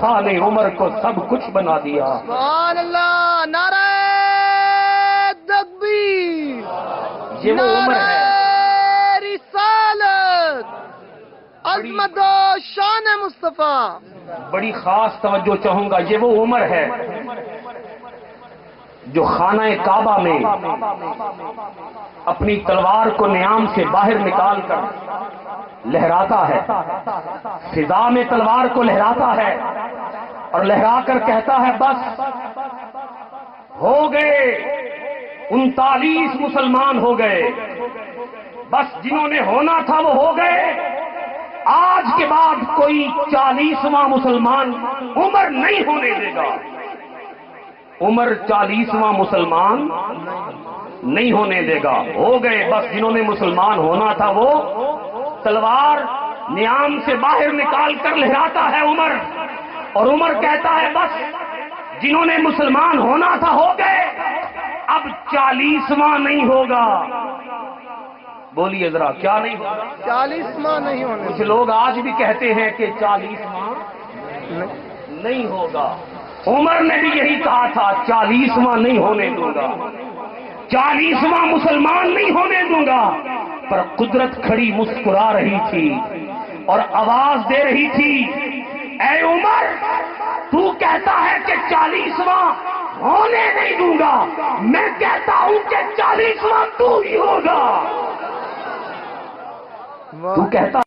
مصطفیٰ نے عمر کو سب کچھ بنا دیا۔ سبحان اللہ، نعرہ تکبیر، یہ وہ عمر ہے، نعرہ رسالت، عظمت و شان مصطفیٰ۔ بڑی خاص توجہ چاہوں گا، یہ وہ عمر ہے جو خانہ کعبہ میں اپنی تلوار کو نیام سے باہر نکال کر لہراتا ہے، فضا میں تلوار کو لہراتا ہے اور لہرا کر کہتا ہے بس ہو گئے 39 مسلمان ہو گئے، بس جنہوں نے ہونا تھا وہ ہو گئے، آج کے بعد کوئی 40واں مسلمان عمر نہیں ہونے دے گا، عمر 40واں مسلمان نہیں ہونے دے گا، ہو گئے، بس جنہوں نے مسلمان ہونا تھا وہ تلوار نیام سے باہر نکال کر لہراتا ہے عمر، اور عمر کہتا ہے بس جنہوں نے مسلمان ہونا تھا ہو گئے، اب 40واں نہیں ہوگا۔ بولیے ذرا، کیا نہیں ہوگا؟ 40واں نہیں ہونے۔ کچھ لوگ آج بھی کہتے ہیں کہ 40واں نہیں ہوگا، عمر نے بھی یہی کہا تھا 40واں نہیں ہونے دوں گا، 40واں مسلمان نہیں ہونے دوں گا، پر قدرت کھڑی مسکرا رہی تھی اور آواز دے رہی تھی، اے عمر تو کہتا ہے کہ 40واں ہونے نہیں دوں گا، میں کہتا ہوں کہ 40واں تو ہی ہوگا۔ تو کہتا